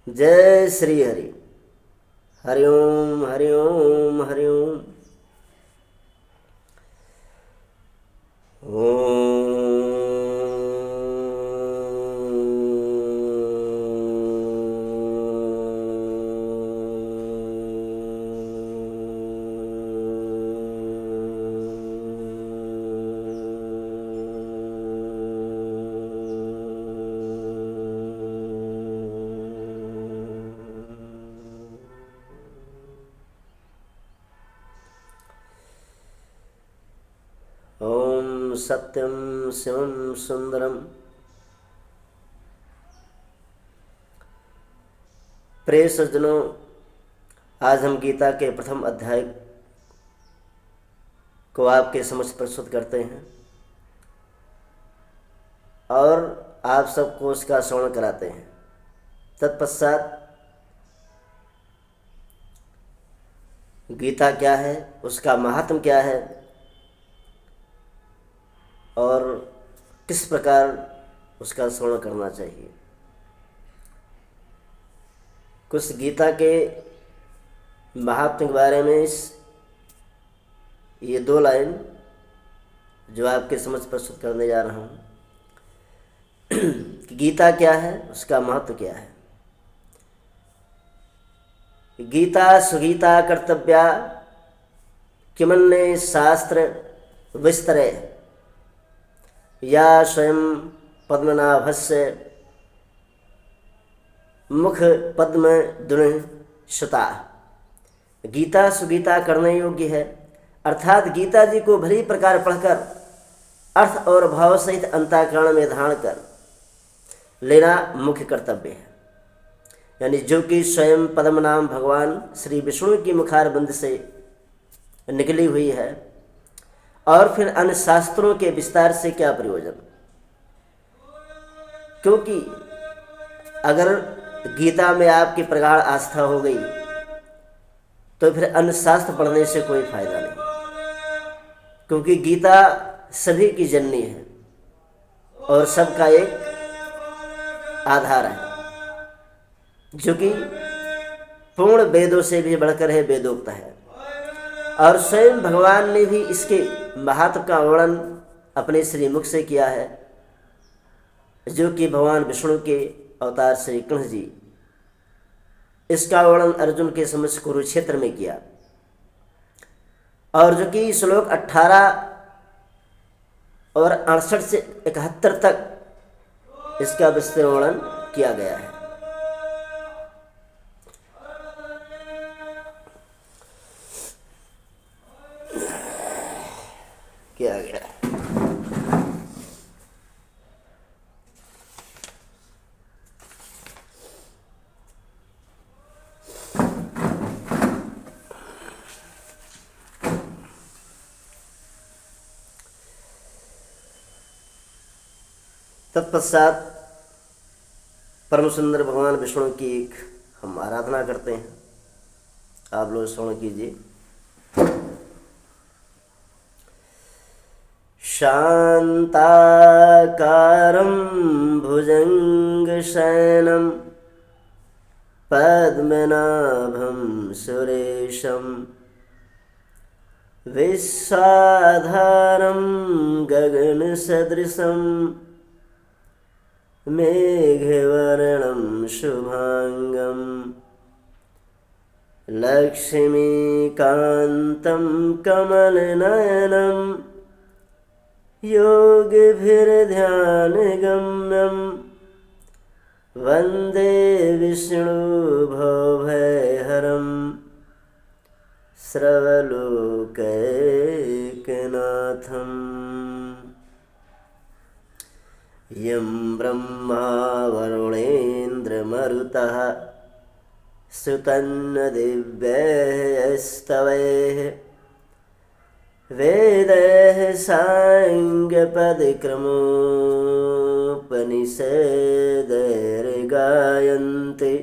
जय श्री हरि। हरि ओम हरि ओम हरि ओम। ओम सत्यम शिवम सुंदरम। प्रिय सज्जनों, आज हम गीता के प्रथम अध्याय को आपके समक्ष प्रस्तुत करते हैं और आप सबको उसका श्रवण कराते हैं। तत्पश्चात गीता क्या है, उसका महात्म क्या है और किस प्रकार उसका श्रवण करना चाहिए, कुछ गीता के महात्म के बारे में ये 2 लाइन जो आपके समझ प्रस्तुत करने जा रहा हूँ कि गीता क्या है, उसका महत्व क्या है। गीता सुगीता कर्तव्या किमन्ये शास्त्र विस्तरे या स्वयं पद्मनाभस्य मुख पद्म दुन सुता। गीता सुगीता करने योग्य है, अर्थात गीता जी को भली प्रकार पढ़कर अर्थ और भाव सहित अंतःकरण में धारण कर लेना मुख्य कर्तव्य है। यानी जो कि स्वयं पद्मनाम भगवान श्री विष्णु की मुखारबिंद से निकली हुई है, और फिर अन्य शास्त्रों के विस्तार से क्या प्रयोजन, क्योंकि अगर गीता में आपकी प्रगाढ़ आस्था हो गई तो फिर अन्य शास्त्र पढ़ने से कोई फायदा नहीं, क्योंकि गीता सभी की जननी है और सबका एक आधार है, जो कि पूर्ण वेदों से भी बढ़कर है, वेदोक्त है। और स्वयं भगवान ने भी इसके महात्म का वर्णन अपने श्रीमुख से किया है, जो कि भगवान विष्णु के अवतार श्री कृष्ण जी, इसका वर्णन अर्जुन के समक्ष कुरुक्षेत्र में किया, और जो कि श्लोक 18 और 68 से 71 तक इसका विस्तृत वर्णन किया गया है। किया गया है। तत्पश्चात परम सुंदर भगवान विष्णु की एक हम आराधना करते हैं। आप लोग श्रवण कीजिए। शांताकारं भुजंगशयनं पद्मनाभं सुरेशं विश्वाधारं गगनसदृशं मेघवर्णं शुभांगं लक्ष्मीकान्तं कमलनयनं योगिभिर्ध्यानगम्यं वन्दे विष्णुभवभयहरं सर्वलोकैकनाथम्। यं ब्रह्मा वरुणेन्द्रमरुतः स्तुतन्न दिव्यैस्तवैः वेदैः साङ्गपदक्रमोपनिषदैर्गायन्ति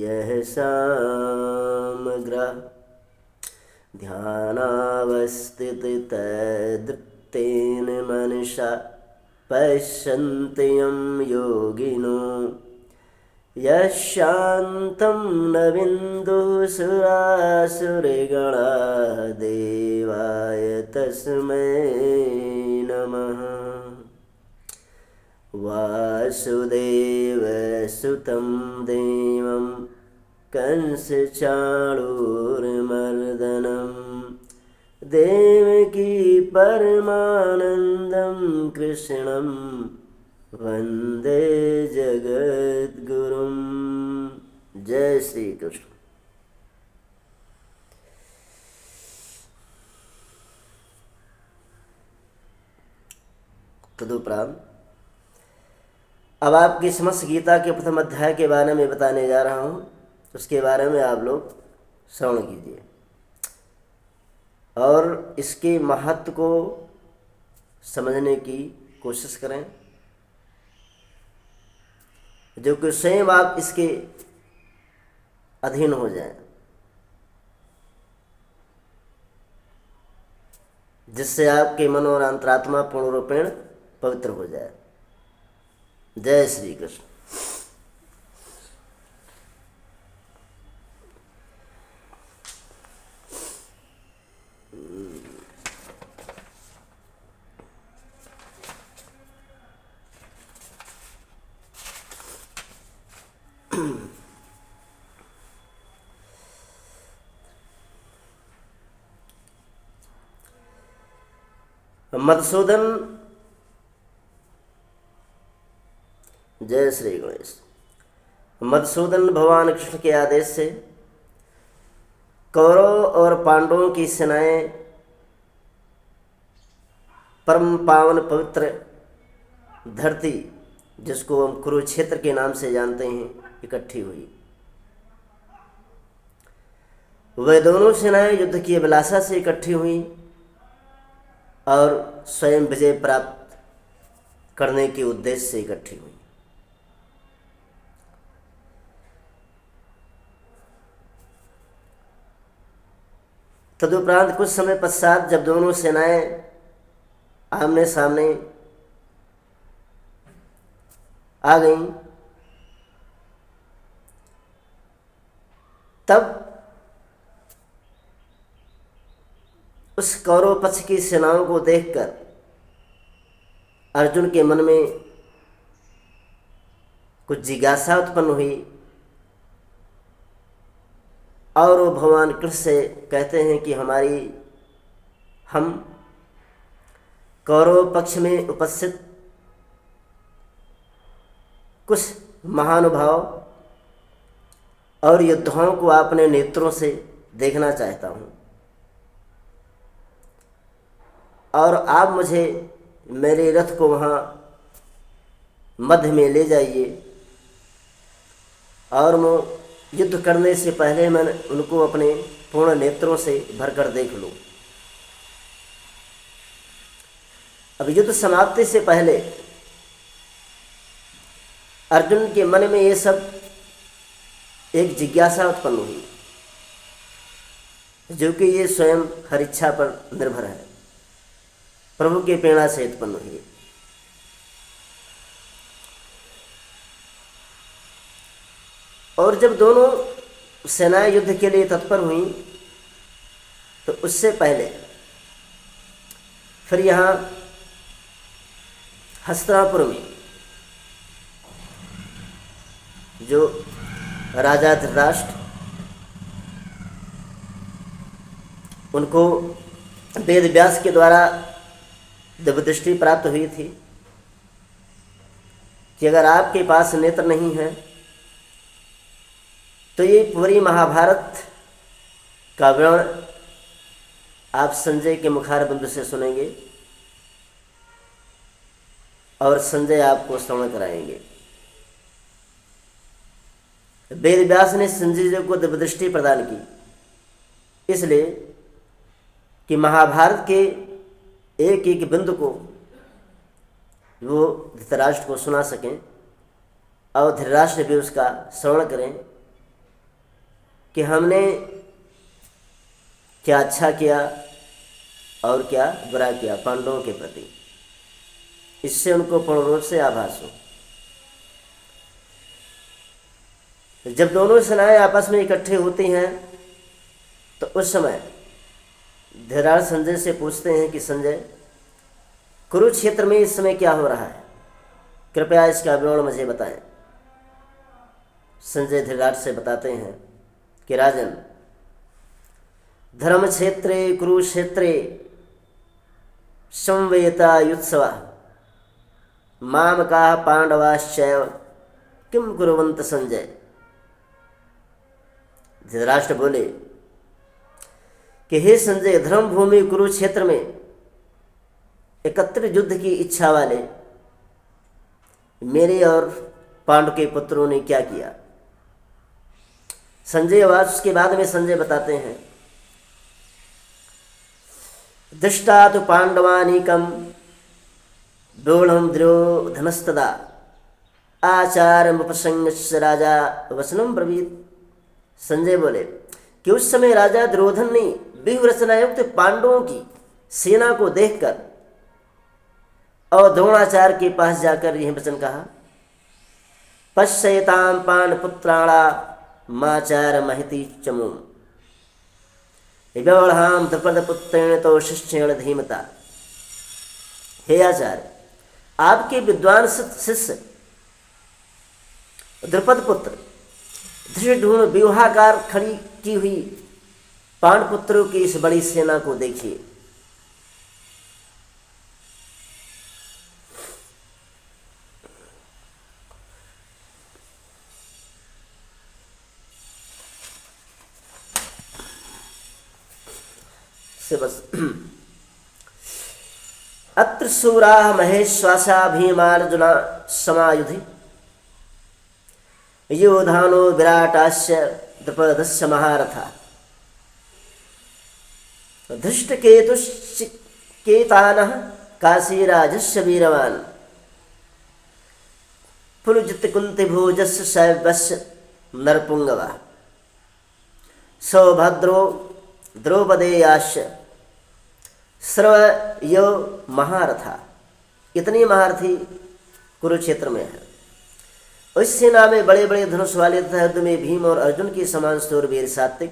यः सामग्रः ध्यानावस्थिततदृप्तेन मनसा पश्यन्ति यं योगिनो यशान्तं न विन्दुः सुरासुरगणा देवाय तस्मै नमः। वासुदेवसुतं देवं कंसचाणूरमर्दनं देवकी परमानन्दं कृष्णं वन्दे जगद्गुरुं। जय श्री कृष्ण। तदुपरांत अब आपकी समस्त गीता के प्रथम अध्याय के बारे में बताने जा रहा हूँ। उसके बारे में आप लोग श्रवण कीजिए और इसके महत्व को समझने की कोशिश करें, जो कि स्वयं आप इसके अधीन हो जाएं, जिससे आपके मन और अंतरात्मा पूर्ण रूपेण पवित्र हो जाए। जय श्री कृष्ण। मधुसूदन, जय श्री गणेश। मधुसूदन भगवान कृष्ण के आदेश से कौरव और पांडवों की सेनाएं परम पावन पवित्र धरती, जिसको हम कुरुक्षेत्र के नाम से जानते हैं, इकट्ठी हुई। वे दोनों सेनाएं युद्ध की अभिलाषा से इकट्ठी हुई और स्वयं विजय प्राप्त करने के उद्देश्य से इकट्ठी हुई। तदुपरांत कुछ समय पश्चात जब दोनों सेनाएं आमने सामने आ गईं, तब उस कौरव पक्ष की सेनाओं को देखकर अर्जुन के मन में कुछ जिज्ञासा उत्पन्न हुई और वो भगवान कृष्ण से कहते हैं कि हम कौरव पक्ष में उपस्थित कुछ महानुभाव और योद्धाओं को अपने नेत्रों से देखना चाहता हूँ और आप मुझे मेरे रथ को वहाँ मध्य में ले जाइए और मैं युद्ध करने से पहले मैं उनको अपने पूर्ण नेत्रों से भरकर देख लूँ। अब युद्ध समाप्ति से पहले अर्जुन के मन में ये सब एक जिज्ञासा उत्पन्न हुई, जो कि ये स्वयं हरिच्छा पर निर्भर है, प्रभु के प्रेरणा से उत्पन्न हुई। और जब दोनों सेनाएं युद्ध के लिए तत्पर हुई तो उससे पहले फिर यहाँ हस्तिनापुर में जो राजा धृतराष्ट्र, उनको वेद व्यास के द्वारा दिव्य दृष्टि प्राप्त हुई थी कि अगर आपके पास नेत्र नहीं है तो ये पूरी महाभारत का वर्णन आप संजय के मुखारबिंद से सुनेंगे और संजय आपको श्रवण कराएंगे। वेद व्यास ने संजय जी को दिव्य दृष्टि प्रदान की, इसलिए कि महाभारत के एक एक बिंदु को वो धृतराष्ट्र को सुना सकें और धृतराष्ट्र भी उसका श्रवण करें कि हमने क्या अच्छा किया और क्या बुरा किया पांडवों के प्रति। इससे उनको पूर्ण रूप से आभास हो। जब दोनों सेनाएं आपस में इकट्ठे होती हैं तो उस समय धृतराष्ट्र संजय से पूछते हैं कि संजय, कुरुक्षेत्र में इस समय क्या हो रहा है, कृपया इसका विवरण मुझे बताएं। संजय धृतराष्ट्र से बताते हैं कि राजन, धर्म क्षेत्रे कुरुक्षेत्रे संवेता युत्सवा मामका पांडवाश्चैव किम कुर्वन्त संजय। धृतराष्ट्र बोले कि हे संजय, धर्म भूमि कुरुक्षेत्र में एकत्रित युद्ध की इच्छा वाले मेरे और पांडु के पुत्रों ने क्या किया। संजय आवाज उसके बाद में संजय बताते हैं, दृष्टा तो पांडवानीकम द्रोणम दुर्योधनस्तदा आचार्यमुपसंगस्य राजा वचनम ब्रवीत। संजय बोले कि उस समय राजा दुर्योधन ने व्यूह रचना युक्त पांडवों की सेना को देखकर और द्रोणाचार्य के पास जाकर यह वचन कहा, पश्यताम पांडपुत्राणा माचार्य महति चमु व्यवहाम द्रुपदपुत्रेण तो शिष्येण धीमता। हे आचार्य, आपके विद्वान शिष्य द्रुपद पुत्र धृष्टद्युम्न व्यूहाकार खड़ी की हुई पांडपुत्रों की इस बड़ी सेना को देखिए। से बस अत्र सूरा महेश्वासा भीमार्जुना समायुधि योधानो विराटास्य द्रुपदस्य महारथा धृष्टकेतुश्चेतानः काशीराजस्य वीरवान् पुलुजितकुन्तिभोजस्य शैव्यस्य नरपुङ्गवः सौभद्रो द्रौपदेयाश्च सर्वयो महारथा। इतनी महारथी कुरुक्षेत्र में है। उस सेना में बड़े बड़े धनुष वाले तथा युद्ध में भीम और अर्जुन के समान शूरवीर सात्विक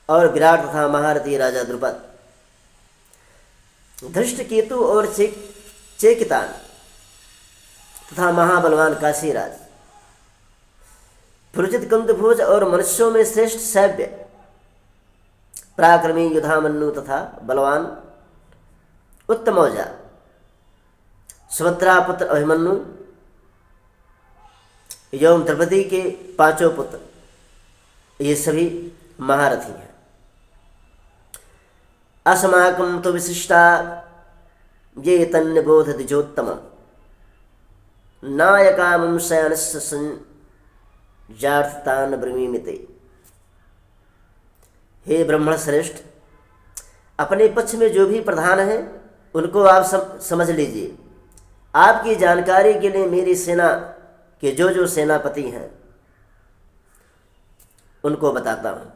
और विराट तथा महारथी राजा द्रुपद, धृष्टकेतु और चेकितान तथा महाबलवान काशीराज, पुलुजित कुंतभोज और मनुष्यों में श्रेष्ठ सैव्य पराक्रमी युधामन्यु तथा बलवान उत्तमौजा सुभद्रा पुत्र अभिमन्यु एवं द्रौपदी के पांचों पुत्र, ये सभी महारथी हैं। अस्माकं तो विशिष्टा ये तन्निबोध द्विजोत्तम नायकामं शयनस्य संजार्थतान ब्रवीमिते। हे ब्राह्मण श्रेष्ठ, अपने पक्ष में जो भी प्रधान हैं उनको आप समझ लीजिए। आपकी जानकारी के लिए मेरी सेना के जो जो सेनापति हैं उनको बताता हूँ।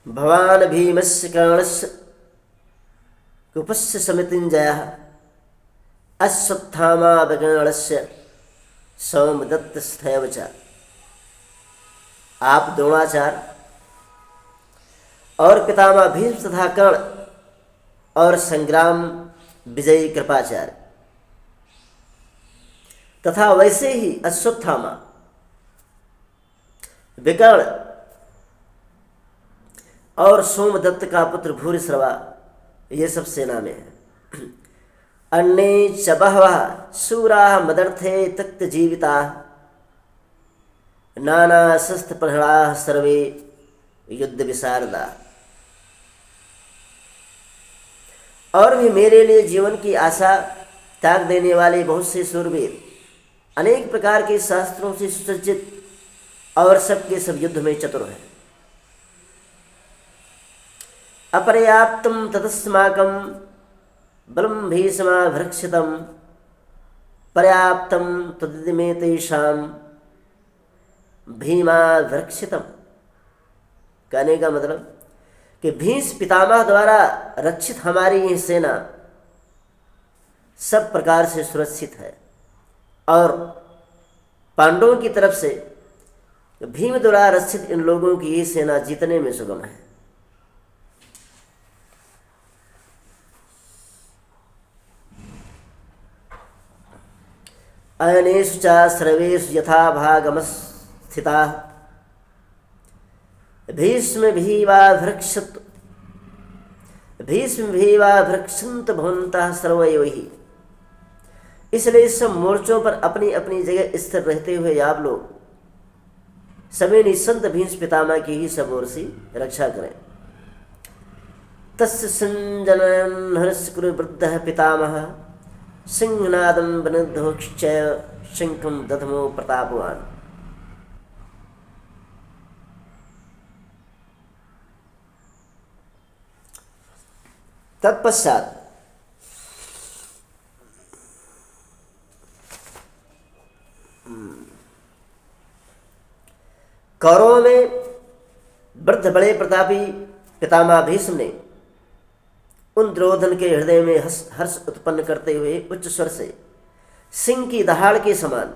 भवान भीमस्य कर्णस्य कुपस्य समितिञ्जयः अश्वत्थामा विकर्णस्य सौमदत्तस्थैव च। आप द्रोणाचार्य और पितामह भीम तथा कर्ण और संग्राम विजयी कृपाचार्य तथा वैसे ही अश्वत्थामा, विकर्ण और सोमदत्त का पुत्र भूरिश्रवा, ये सब सेना में है। अन्ये च बहवः शूराः मदर्थे तक्त जीविताः नाना शस्त्र प्रहराः सर्वे युद्ध विशारदा। और भी मेरे लिए जीवन की आशा त्याग देने वाले बहुत से शूरवीर अनेक प्रकार के शास्त्रों से सुसज्जित और सबके सब युद्ध में चतुर हैं। अपर्याप्तं ततस्माकं बलं भीष्माभिरक्षितं पर्याप्तं तदिमे तेषां भीमाभिरक्षितम्। कहने का मतलब कि भीष्म पितामह द्वारा रक्षित हमारी यह सेना सब प्रकार से सुरक्षित है और पांडवों की तरफ से भीम द्वारा रक्षित इन लोगों की ये सेना जीतने में सुगम है। अयनेषु च सर्वेषु यथा भागमस्थिताः भीष्म भवन्तः सर्वैव हि। इसलिए सब मोर्चों पर अपनी अपनी जगह स्थिर रहते हुए आप लोग सभी निसंत भीष्म पितामह की ही सब ओर से रक्षा करें। तस्य संजनयन् हर्षकुरु वृद्धः पितामहः सिंहनादं वनिद्धोश्च शंखं दधमो प्रतापवान्। तत्पश्चात कौरवों में वृद्ध बड़े प्रतापी पितामह भीष्म ने उन दुर्योधन के हृदय में हर्ष उत्पन्न करते हुए उच्च स्वर से सिंह की दहाड़ के समान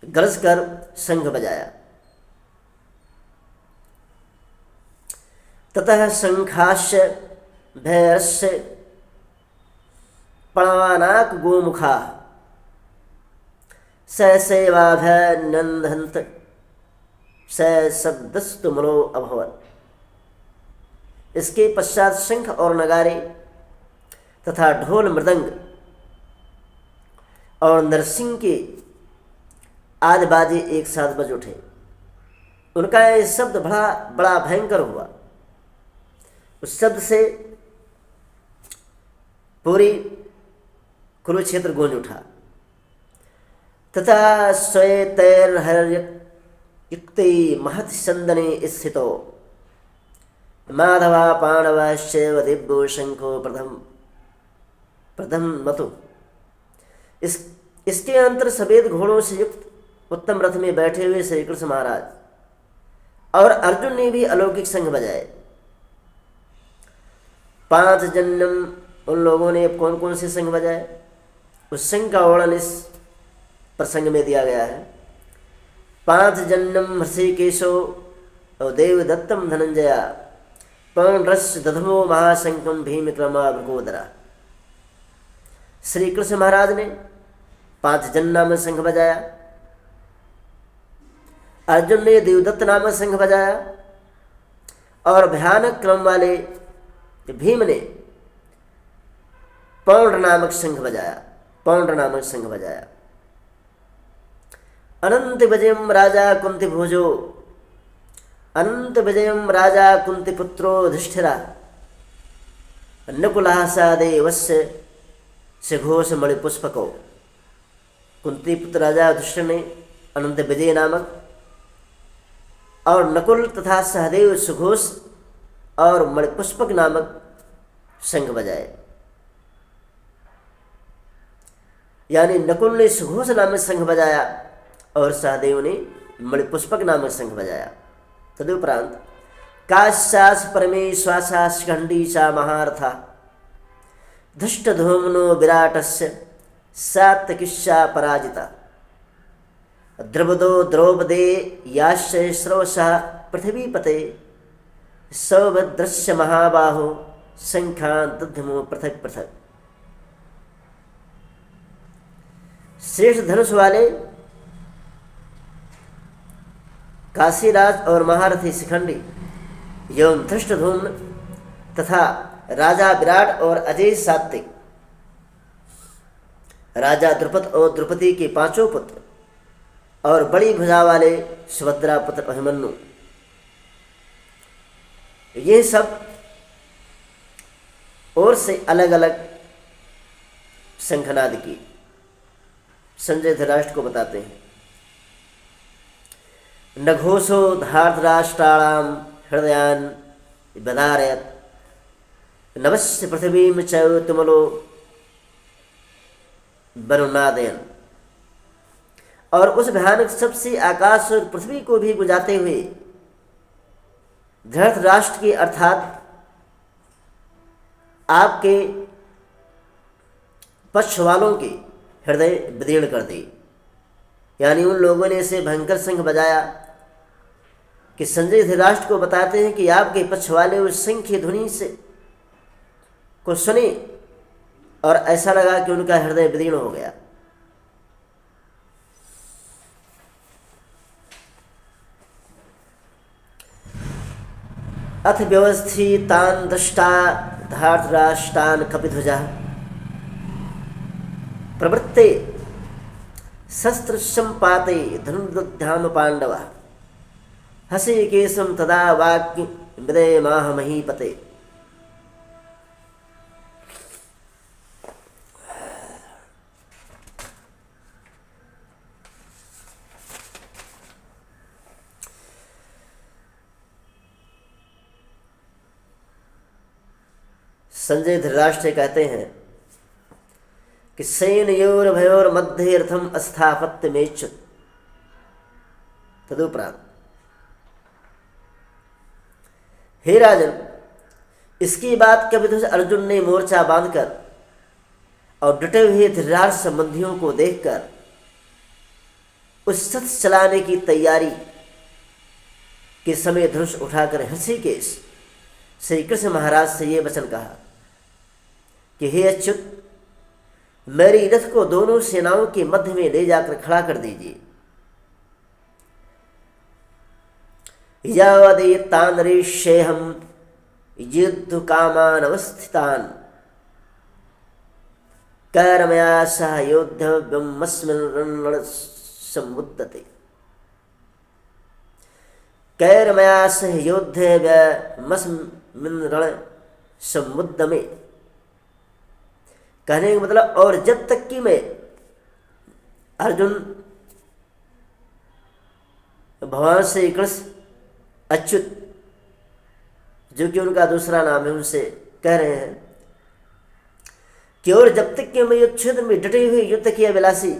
गरज कर शंख बजाया। ततः शंखाश्च भैरश्च पणवानाक गोमुखा सैवाभ्यनंदहंत सशब्दस्तुमलो अभवत्। इसके पश्चात शंख और नगारे तथा ढोल मृदंग और नरसिंह के आदि बाजे एक साथ बज उठे। उनका यह शब्द बड़ा भयंकर हुआ। उस शब्द से पूरी कुरुक्षेत्र गूंज उठा। तथा श्वेतैर्हर्युक्ते महत् सन्दने स्थितो माधवा पांडवश्चैव दिव्यो शंखो प्रथम मतु। इसके अंतर सफेद घोड़ों से युक्त उत्तम रथ में बैठे हुए श्री कृष्ण महाराज और अर्जुन ने भी अलौकिक शंख बजाए। 5 जन्म उन लोगों ने कौन कौन से शंख बजाए, उस शंख का वर्णन इस प्रसंग में दिया गया है। 5 जन्म हृषिकेशो देवदत्तम धनंजया पौंड्रस्य दधमो महाशंकम भीमक्रमावृकोदरा। श्री कृष्ण महाराज ने 5 जन नामक शंख बजाया, अर्जुन ने देवदत्त नामक शंख बजाया और भयानक क्रम वाले भीम ने पौंड नामक शंख बजाया। अनंत विजयम राजा कुंती पुत्रो युधिष्ठिरा नकुलः सहदेवस्य सुघोष मणिपुष्पको। कुंती पुत्र राजा युधिष्ठिर ने अनंत विजय नामक और नकुल तथा सहदेव सुघोष और मणिपुष्पक नामक शंख बजाए। यानी नकुल ने सुघोष नामक शंख बजाया और सहदेव ने मणिपुष्पक नामक शंख बजाया। तदुपरांत काश्यास परमेश्वासा शिखंडी सा महारथा धृष्टधूम्नो विराटस्य सात्यकिश्चा पराजिता द्रवदो द्रौपदे याश्च श्रवसा पृथ्वीपते सौभद्रस्य महाबाहो शंखान् दध्मो पृथक पृथक। श्रेष्ठ धनुष वाले काशीराज और महारथी शिखंडी एवं धृष्टधूम्न तथा राजा विराट और अजय सात्विक, राजा द्रुपद और द्रुपदी के 5 पुत्र और बड़ी भुजा वाले सुभद्रा पुत्र अभिमन्यु, ये सब और से अलग अलग शंखनाद की संजय धृतराष्ट्र को बताते हैं। नघोषो धार्तराष्ट्राणाम हृदयान बधारयत नवस्य पृथ्वीं च तुमलो वरुणादयन। और उस भयानक शब्द से आकाश और पृथ्वी को भी गुंजाते हुए धृतराष्ट्र की अर्थात आपके पक्ष वालों के हृदय विदीर्ण कर दिए। यानी उन लोगों ने इसे भयंकर शंख बजाया कि संजय धृतराष्ट्र को बताते हैं कि आपके पक्ष वाले उस शंख की ध्वनि से को सुने और ऐसा लगा कि उनका हृदय विदीर्ण हो गया। अथ व्यवस्थितान् दृष्टा धार्तराष्ट्रान् कपिध्वजः प्रवृत्ते शस्त्रसम्पाते धनुर्दध्याम पाण्डवः हसिकेशं तदा वाक्य विदयमाह महीपते। संजय धृतराष्ट्र कहते हैं कि सेनयोर भयोर मध्य रथम अस्थापत्य मेच्युत। तदुपरांत हे राजन, इसकी बात कपिध्वज अर्जुन ने मोर्चा बांधकर और डटे हुए धृतराष्ट्र संबंधियों को देखकर उस शस्त्र चलाने की तैयारी के समय धनुष उठाकर हृषिकेश श्री कृष्ण महाराज से ये वचन कहा कि हे अच्युत, मेरी रथ को दोनों सेनाओं के मध्य में ले जाकर खड़ा कर दीजिए। यावदेतान् ऋष्येऽहं युद्धकामान् अवस्थितान् कैर्मया सह योद्धव्यमस्मिन् रणसमुद्यते। कैर्मया सह योद्धव्यमस्मिन् रणसमुद्यमे। कहने का मतलब, और जब तक कि मैं अर्जुन भगवान श्री कृष्ण अच्युत, जो कि उनका दूसरा नाम है, उनसे कह रहे हैं कि और जब तक कि मैं युद्ध क्षेत्र में डटे हुए युद्ध की अभिलाषी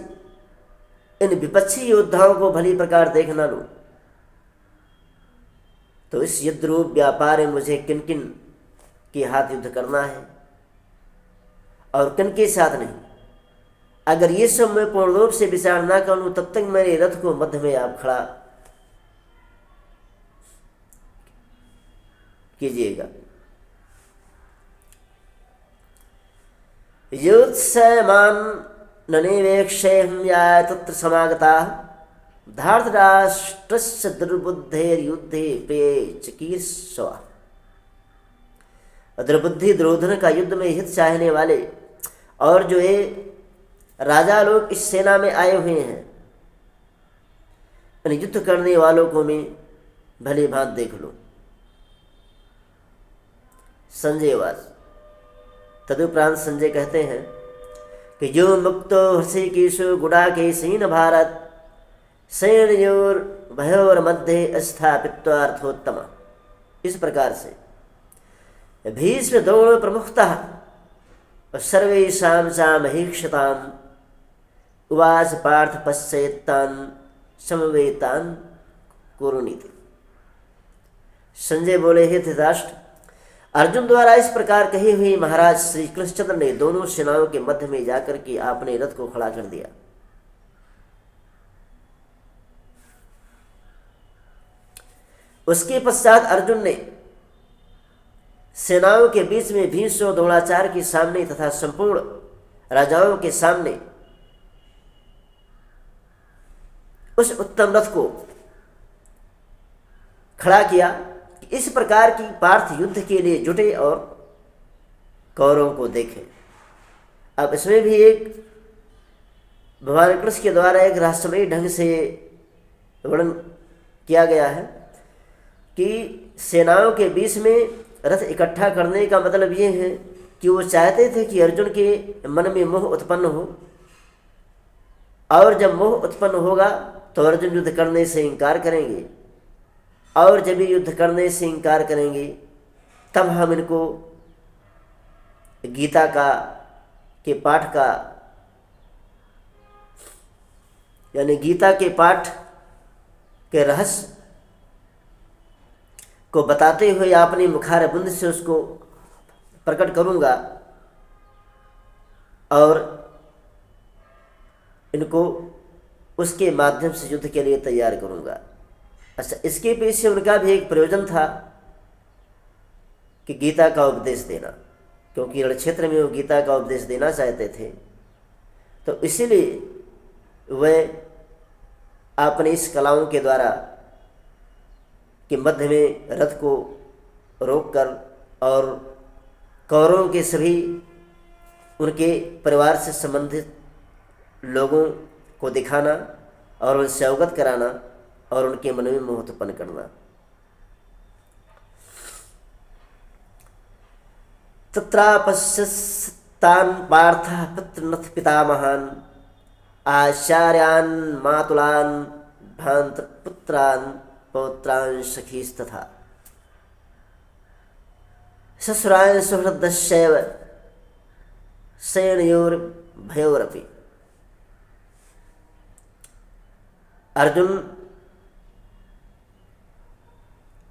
इन विपक्षी योद्धाओं को भली प्रकार देख न लूं, तो इस युद्ध रूप व्यापार में मुझे किन किन के हाथ युद्ध करना है और किन के साथ नहीं। अगर ये सब मैं पूर्ण रूप से विचार ना कर लूं, तब तक मेरे रथ को मध्य में आप खड़ा कीजिएगा। योत्समान् ननिवेक्षेऽहं या तत्र समागताः धार्तराष्ट्रस्य दुर्बुद्धेर्युद्धे प्रिये चिकीर्षवः। दुर्बुद्धि दुर्योधन का युद्ध में हित चाहने वाले और जो ये राजा लोग इस सेना में आए हुए हैं, इन युद्ध करने वालों को मैं भली भांति देख लूं। संजय वाच। तदुपरांत संजय कहते हैं कि जो मुक्तो हृषिकेशो गुडाकेशेन भारत सेनयोर भयोर मध्य स्थापित्वार्थोत्तम। इस प्रकार से भीष्म द्रोण प्रमुखतः सर्वेषां चामहीक्षताम् उवाच पार्थ पश्येत्तान् समवेतान् कुरुनीति। संजय बोले, हे धृतराष्ट्र, अर्जुन द्वारा इस प्रकार कही हुई महाराज श्री कृष्णचंद्र ने दोनों सेनाओं के मध्य में जाकर के आपने रथ को खड़ा कर दिया। उसके पश्चात अर्जुन ने सेनाओं के बीच में भीष्म और द्रोणाचार्य के सामने तथा संपूर्ण राजाओं के सामने उस उत्तम रथ को खड़ा किया कि इस प्रकार की पार्थ युद्ध के लिए जुटे और कौरवों को देखें। अब इसमें भी एक भगवान कृष्ण के द्वारा एक रहस्यमयी ढंग से वर्णन किया गया है कि सेनाओं के बीच में रथ इकट्ठा करने का मतलब ये है कि वो चाहते थे कि अर्जुन के मन में मोह उत्पन्न हो, और जब मोह उत्पन्न होगा तो अर्जुन युद्ध करने से इनकार करेंगे, और जब ये युद्ध करने से इनकार करेंगे तब हम इनको गीता के पाठ का, यानी गीता के पाठ के रहस्य को बताते हुए अपनी मुखार बुंद से उसको प्रकट करूँगा और इनको उसके माध्यम से युद्ध के लिए तैयार करूँगा। अच्छा, इसके पीछे उनका भी एक प्रयोजन था कि गीता का उपदेश देना, क्योंकि रण क्षेत्र में वो गीता का उपदेश देना चाहते थे। तो इसीलिए वह अपने इस कलाओं के द्वारा कि मध्य में रथ को रोककर और कौरवों के सभी उनके परिवार से संबंधित लोगों को दिखाना और उनसे अवगत कराना और उनके मन में मोह उत्पन्न करना। तत्रापश्यतान् पार्थः पितृनथ पितामहान् आचार्यान् मातुलान् भ्रातृपुत्रान् पौत्रान् सखीस्तथा ससुरान् सुहृदश्चैव सेनयोर्भयोरपि। अर्जुन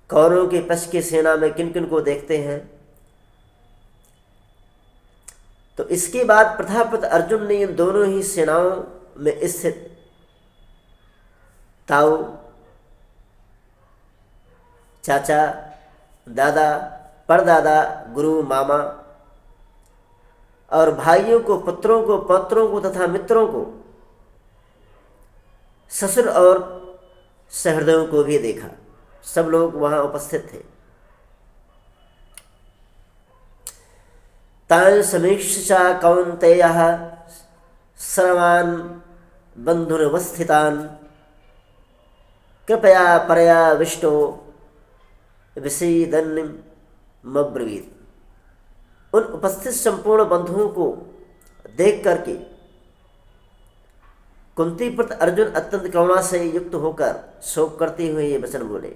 कौरवों के पक्ष की सेना में किन किन को देखते हैं, तो इसके बाद प्रथापत अर्जुन ने इन दोनों ही सेनाओं में स्थित ताऊ, चाचा, दादा, परदादा, गुरु, मामा और भाइयों को, पुत्रों को, पौत्रों को तथा मित्रों को, ससुर और सहृदयों को भी देखा। सब लोग वहां उपस्थित थे। तान् समीक्ष्य च कौन्तेयः सर्वान् बन्धुरवस्थितान् कृपया परयाविष्टो विषीदन्नमब्रवीत्। उन उपस्थित संपूर्ण बंधुओं को देख करके कुंती प्रति अर्जुन अत्यंत करुणा से युक्त होकर शोक करते हुए ये वचन बोले।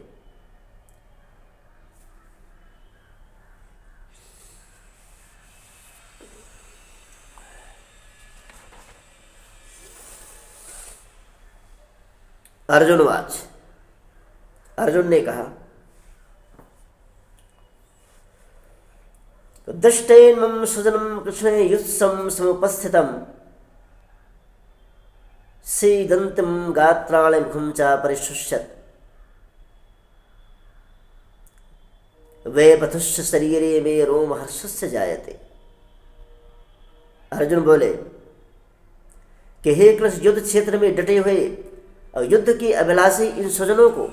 अर्जुनवाच, अर्जुन ने कहा, दृष्टेन्मम सुजनम कृष्णे युत्सं समुपस्थितम् सीदन्तं गात्राणि मुखं च परिशुष्यत् वेपथुश्च शरीरे मे रोमहर्षस्य जायते। अर्जुन बोले कि हे कृष्ण, युद्ध क्षेत्र में डटे हुए और युद्ध की अभिलाषी इन स्वजनों को,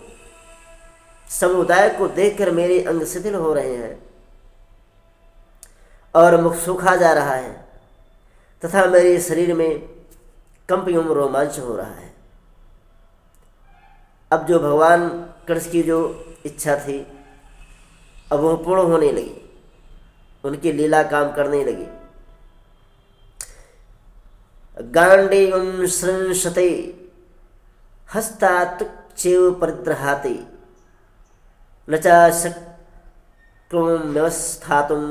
समुदाय को देखकर मेरे अंग शिथिल हो रहे हैं और मुख सूखा जा रहा है तथा मेरे शरीर में कंप एवं रोमांच हो रहा है। अब जो भगवान कृष्ण की जो इच्छा थी अब वह पूर्ण होने लगी, उनकी लीला काम करने लगी। गांडीवं संशते हस्तात्चेव परिद्रहाते न च शक्नुं व्यवस्थातुं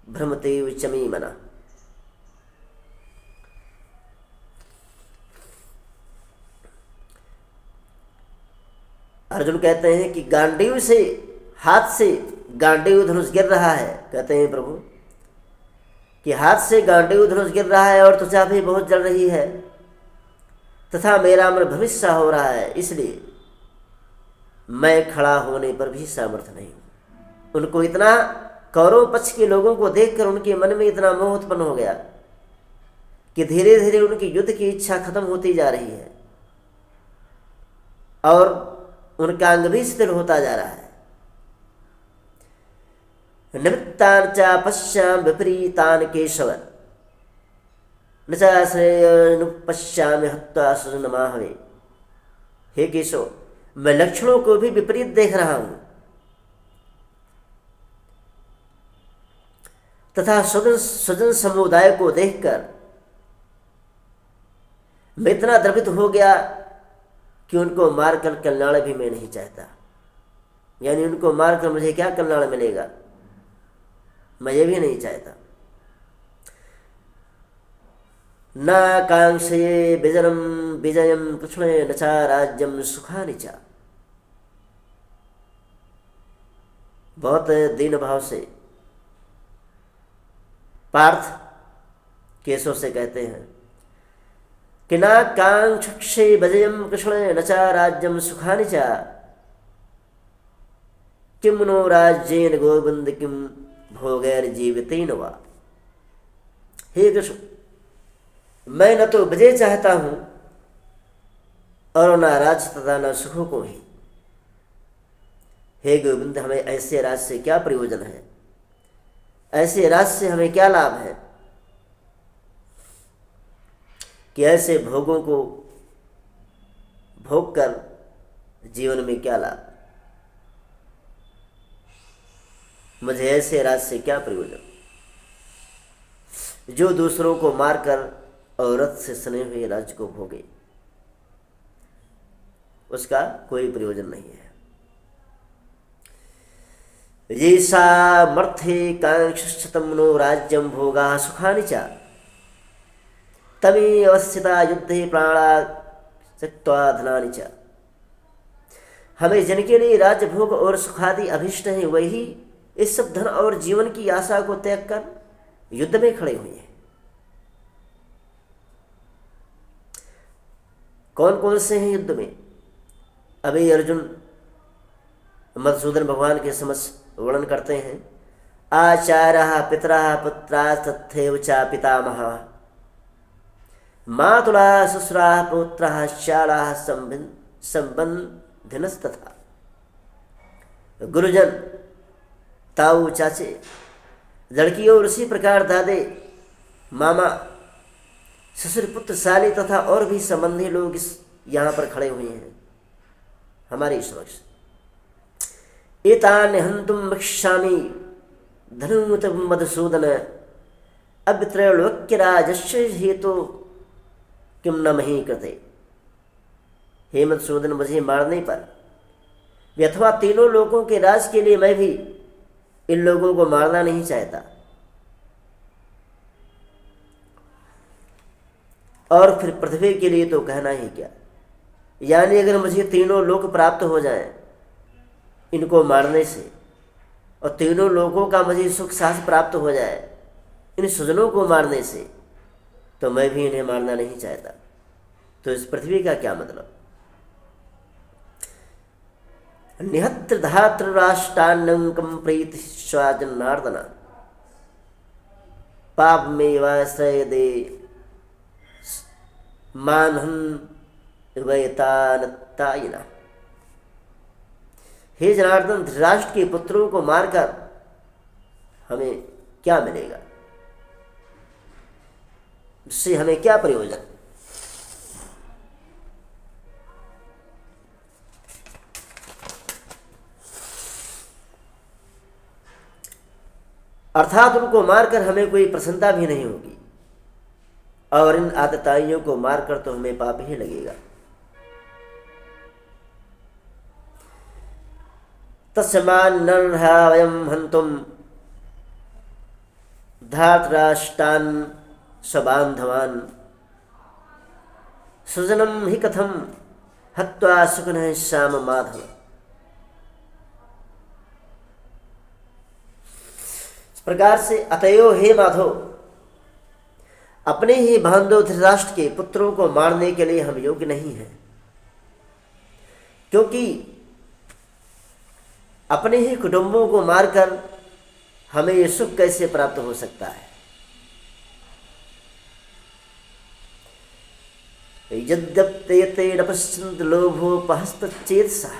भ्रमते च मे मनः। अर्जुन कहते हैं कि गांडीव से, हाथ से गांडीव धनुष गिर रहा है। कहते हैं प्रभु कि हाथ से गांडीव धनुष गिर रहा है और त्वचा भी बहुत जल रही है तथा मेरा मन भविष्य हो रहा है, इसलिए मैं खड़ा होने पर भी सामर्थ्य नहीं हूं। उनको इतना, कौरव पक्ष के लोगों को देखकर उनके मन में इतना मोह उत्पन्न हो गया कि धीरे धीरे उनकी युद्ध की इच्छा खत्म होती जा रही है और उनका अंग भी शिथिल होता जा रहा है। निमित्तान् च पश्यामि विपरीतान् केशव न च श्रेयोनुपश्यामि हत्वा स्वजनमाहवे। हे केशव, मैं लक्षणों को भी विपरीत देख रहा हूं तथा स्वजन समुदाय को देखकर मैं इतना द्रवित हो गया कि उनको मारकर कल्याण भी मैं नहीं चाहता। यानी उनको मारकर मुझे क्या कल्याण मिलेगा, मैं ये भी नहीं चाहता। न कांक्षये विजयम विजयम कृष्णे न च राज्यम सुखानि च। बहुत दीन भाव से पार्थ केशव से कहते हैं कि ना कांक्षे भजयम कृष्ण न चा राज्यम सुखानि चा किम नो राज्येन गोविंद किम भोगैर जीवितेन वा। हे कृष्ण, मैं न तो विजय चाहता हूं और न राज्य तथा न सुखों को ही। हे गोविंद, हमें ऐसे राज से क्या प्रयोजन है, ऐसे राज से हमें क्या लाभ है कि ऐसे भोगों को भोग कर जीवन में क्या लाभ, मुझे ऐसे राज से क्या प्रयोजन जो दूसरों को मारकर और रथ से सने हुए राज्य को भोगे, उसका कोई प्रयोजन नहीं है। ये सामर्थ्ये कांक्षतम नो राज्यम भोगा सुखानि च तमे अवस्थिता युद्धे प्राणा त्यक्त्वा धनानि च। हमें जिनके लिए राज्य भोग और सुखादि अभिष्ट हैं, वही इस सब धन और जीवन की आशा को त्याग कर युद्ध में खड़े हुए हैं। कौन कौन से हैं युद्ध में? अभी अर्जुन मधुसूदन भगवान के समक्ष वर्णन करते हैं। आचार्यः पितरः पुत्राः तथैव च पितामहः मातुलः ससुराः पौत्राः शालाः संबंधिनस्तथा। गुरुजन, ताऊ, चाचे, लड़की और उसी प्रकार दादे, मामा, ससुर, पुत्र, साली तथा और भी संबंधी लोग इस यहाँ पर खड़े हुए हैं हमारे समक्ष। एतान् हन्तुं वक्ष्यामि धनुत मधुसूदन अभित्रैलोक्यराजस्य हेतु किम न मही कृते। हे मधुसूदन, मुझे मारने पर अथवा तीनों लोगों के राज के लिए मैं भी इन लोगों को मारना नहीं चाहता। और फिर पृथ्वी के लिए तो कहना ही क्या। यानी अगर मुझे तीनों लोक प्राप्त हो जाएं इनको मारने से, और तीनों लोगों का मुझे सुख साहस प्राप्त हो जाए इन स्वजनों को मारने से, तो मैं भी इन्हें मारना नहीं चाहता। तो इस पृथ्वी का क्या मतलब? निहत्र धात्र राष्ट्रान्नकं प्रीति स्वाजनार्दन पाप में वाश्रय दे मानहन वैतानतायिना। हे जनार्दन, धृतराष्ट्र के पुत्रों को मारकर हमें क्या मिलेगा, इससे हमें क्या प्रयोजन? अर्थात उनको मारकर हमें कोई प्रसन्नता भी नहीं होगी, और इन आतताइयों को मारकर तो हमें पाप ही लगेगा। तस्मान् नरहा वयं हन्तुं धार्तराष्ट्रान् स्वबान्धवान् स्वजनं हि कथं हत्वा सुखिनः श्याम माधव। इस प्रकार से अतएव हे माधव, अपने ही बांधव धृतराष्ट्र के पुत्रों को मारने के लिए हम योग्य नहीं हैं, क्योंकि अपने ही कुटुंबों को मारकर हमें ये सुख कैसे प्राप्त हो सकता है। यद्यप्यते नपश्चिंत लोभोपहस्तचेतसा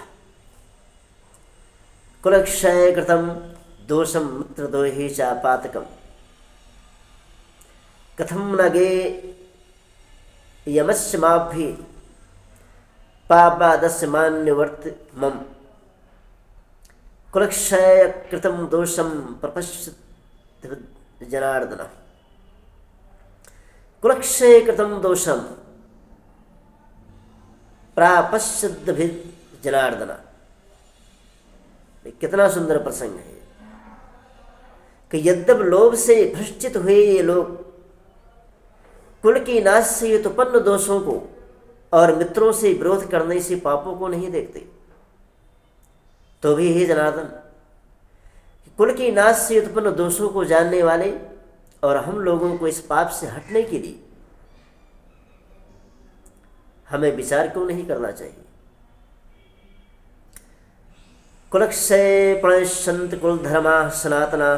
कुलक्षय कृतं दोषं मित्रद्रोहे चापातकम् कथं न गे यमस्य माभि पापादस्य मान्यवर्त मम कुलक्षय कृतं दोषं प्रपश्यति जनार्दन। कुलक्षय कृतं दोषं प्रापश्यद्भिः जनार्दन। कितना सुंदर प्रसंग है कि यद्यप लोभ से भ्रष्टित हुए ये लोग कुल की नाश से उत्पन्न दोषों को और मित्रों से विरोध करने से पापों को नहीं देखते, तो भी हे जनार्दन, कुल की नाश से उत्पन्न दोषों को जानने वाले और हम लोगों को इस पाप से हटने के लिए हमें विचार क्यों नहीं करना चाहिए। कुलक्षय प्रणश्यन्ति कुल धर्मा सनातना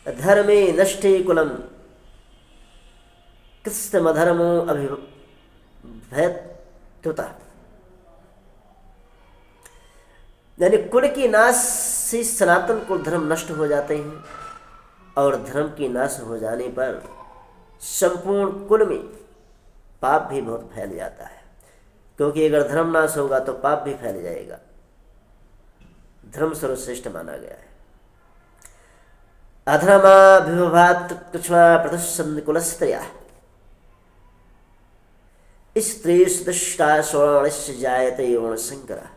धर्मे नष्टे कुलम कृष्णमधर्मो अभिभूता। यानी कुल की नाश से सनातन कुल धर्म नष्ट हो जाते हैं और धर्म की नाश हो जाने पर संपूर्ण कुल में पाप भी बहुत फैल जाता है, क्योंकि अगर धर्म नाश होगा तो पाप भी फैल जाएगा। धर्म सर्वश्रेष्ठ माना गया है। अधर्माभिभवात् कृष्णा प्रदुष्यन्ति कुलस्त्रियः स्त्रीषु दुष्टा स्ववर्णस्य जायते वर्णशंकरः।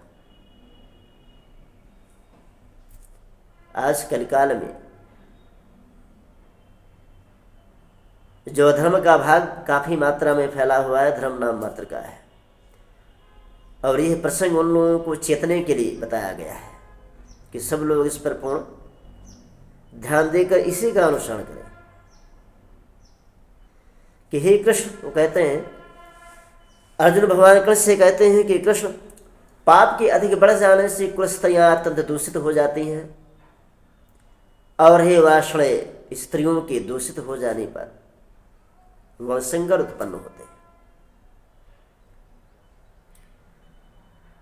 आज कलिकाल में जो धर्म का भाग काफी मात्रा में फैला हुआ है, धर्म नाम मात्र का है, और यह प्रसंग उन लोगों को चेतने के लिए बताया गया है कि सब लोग इस पर पूर्ण ध्यान देकर इसी का अनुसरण करें। कि हे कृष्ण, वो कहते हैं, अर्जुन भगवान कृष्ण से कहते हैं कि कृष्ण, पाप के अधिक बढ़ जाने से कुल स्त्रियां अत्यंत दूषित हो जाती हैं, और हे वाषणेय, स्त्रियों के दूषित हो जाने पर वर्णशंकर उत्पन्न होते हैं।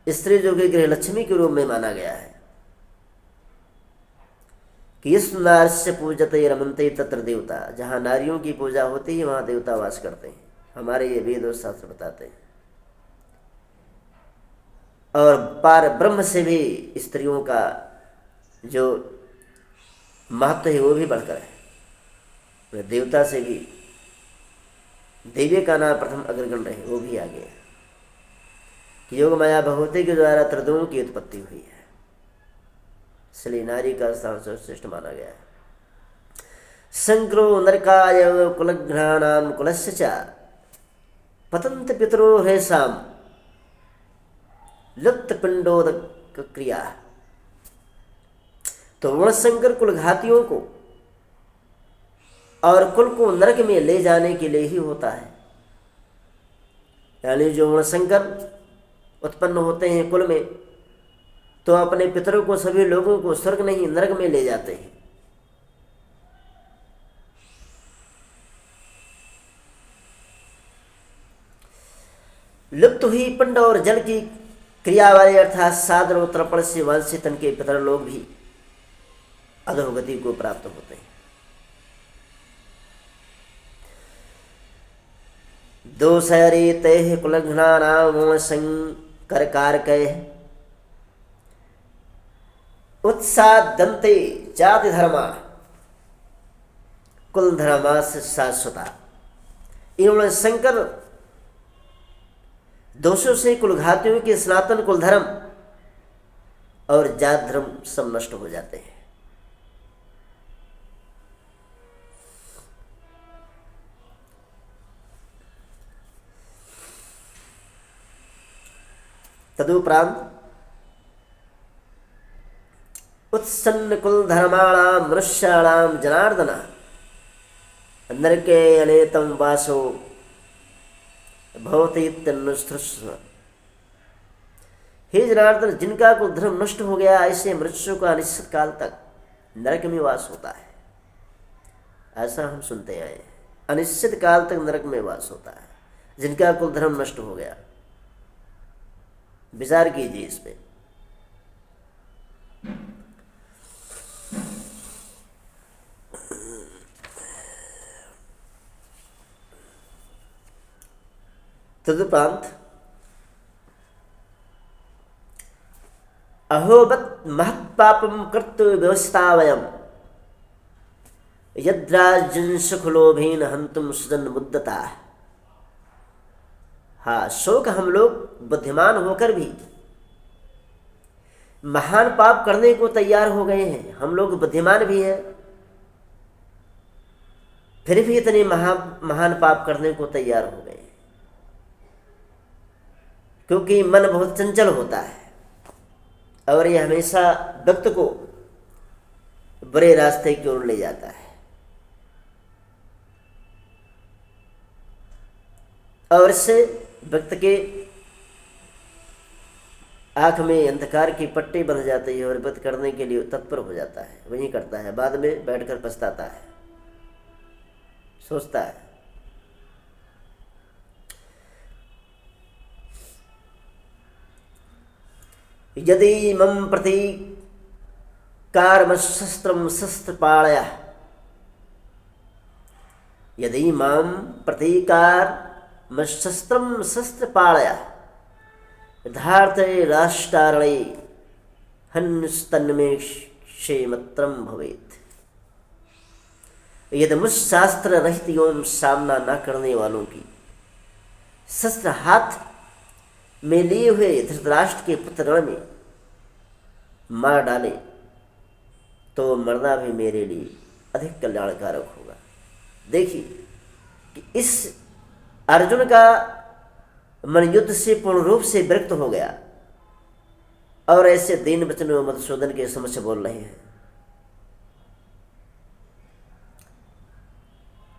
स्त्री जो कि गृह लक्ष्मी के रूप में माना गया है कि इस नार्य पूजते रमनते तत्र देवता। जहाँ नारियों की पूजा होती है वहाँ देवता वास करते हैं, हमारे ये वेद और शास्त्र बताते हैं। और पार ब्रह्म से भी स्त्रियों का जो महत्व है वो भी बढ़कर है। देवता से भी देवी का नाम प्रथम अग्रगण रहे, वो भी आगे है। योग माया भगवती के द्वारा त्रिदुओं की उत्पत्ति हुई है, इसलिए नारी का स्थान सर्वश्रेष्ठ माना गया है। संक्रो नरकाय कुलघ्नानाम कुलस्य च पतंत पितरो हेसाम लुप्त पिंडोदक क्रिया। तो वर्णशंकर कुलघातियों को और कुल को नरक में ले जाने के लिए ही होता है। यानी जो वर्णशंकर उत्पन्न होते हैं कुल में, तो अपने पितरों को, सभी लोगों को स्वर्ग नहीं नरक में ले जाते हैं। लुप्त हुई पिंड और जल की क्रिया वाले अर्थात सादर और तर्पण से वांछित तन के पितर लोग भी अधोगति को प्राप्त होते हैं। दोषरे ते कुलघ्नानाम संकर कारकय उत्सादन्ते जाति धर्मा कुल धर्मा से शाश्वता। इन्होंने शंकर दोषों से कुलघातियों के सनातन कुल धर्म और जात धर्म सब नष्ट हो जाते हैं। तदुपरांत उत्सन्न कुल धर्माणाम मनुष्याणाम जनार्दन नरके अनेतम वासो भवति इत्यनुसृष्व। हे जनार्दन, जिनका कुल धर्म नष्ट हो गया, ऐसे मनुष्यों का अनिश्चित काल तक नरक में वास होता है। ऐसा हम सुनते आए हैं, अनिश्चित काल तक नरक में वास होता है जिनका कुल धर्म नष्ट हो गया। विचार कीजिए इस पे। तदुपरांत अहोबत महत्पापम कर्तु व्यवस्था वयम यद्राजन सुखलोभेन हंतुम सुदन मुद्दता। हाँ, शोक हम लोग बुद्धिमान होकर भी महान पाप करने को तैयार हो गए हैं। हम लोग बुद्धिमान भी हैं, फिर भी इतने महान पाप करने को तैयार हो गए, क्योंकि मन बहुत चंचल होता है और ये हमेशा व्यक्ति को बुरे रास्ते की ओर ले जाता है। और इससे व्यक्ति के आँख में अंधकार की पट्टी बंध जाती है और व्रत करने के लिए तत्पर हो जाता है, वही करता है, बाद में बैठकर पछताता है, सोचता है। यदि मम प्रतीकारमशस्त्रम शस्त्रपाणयः, यदि माम प्रतीकारमशस्त्रम शस्त्रपाणयः यथार्थे राष्ट्रारणे हन्स्तन्मे क्षेमत्रम भवेत्। यदि मुझ शास्त्र रहित एवं सामना न करने वालों की शस्त्र हाथ में लिए हुए धृतराष्ट्र के पुत्र रण में मार डाले तो मरना भी मेरे लिए अधिक कल्याणकारक होगा। देखिए कि इस अर्जुन का मन युद्ध से पूर्ण रूप से विरक्त हो गया और ऐसे दीन वचन में मधुसूदन के समक्ष बोल रहे हैं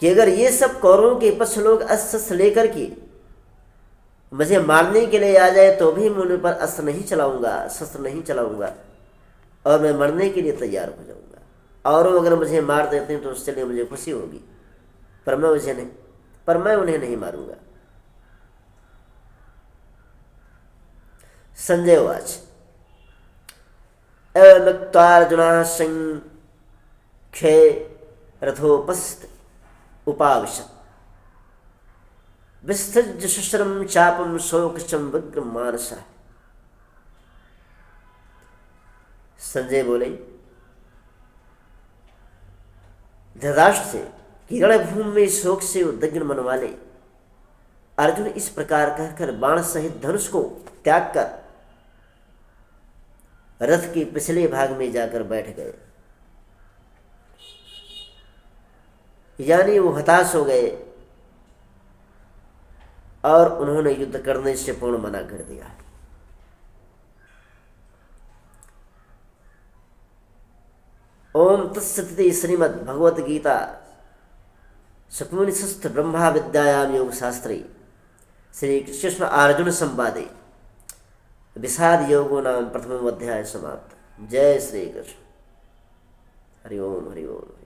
कि अगर ये सब कौरवों के पक्ष लोग अस्त्र शस्त्र लेकर के मुझे मारने के लिए आ जाए तो भी मैं उन पर अस्त्र नहीं चलाऊंगा, शस्त्र नहीं चलाऊंगा और मैं मरने के लिए तैयार हो जाऊंगा। और अगर मुझे मार देते हैं तो उसके लिए मुझे खुशी होगी, पर मैं उन्हें नहीं मारूंगा। संजय उवाच एवमुक्त्वार्जुनः संख्ये रथोपस्थ उपाविशत् विसृज्य शस्त्रं चापं शोकशं विग्रहमानसः। संजय बोले धृतराष्ट्र से कि रणभूमि में शोक से उद्विग्न मन वाले अर्जुन इस प्रकार कहकर बाण सहित धनुष को त्याग कर रथ के पिछले भाग में जाकर बैठ गए, यानी वो हताश हो गए और उन्होंने युद्ध करने से पूर्ण मना कर दिया। ओम तत्सदिति श्रीमद् भगवद गीता सप्तमनिषस्थ ब्रह्मा विद्यायाम योग शास्त्रे श्री कृष्ण अर्जुन संवादे विषाद योगो नाम प्रथम अध्याय समाप्त। जय श्री कृष्ण। हरि ओम हरि ओम।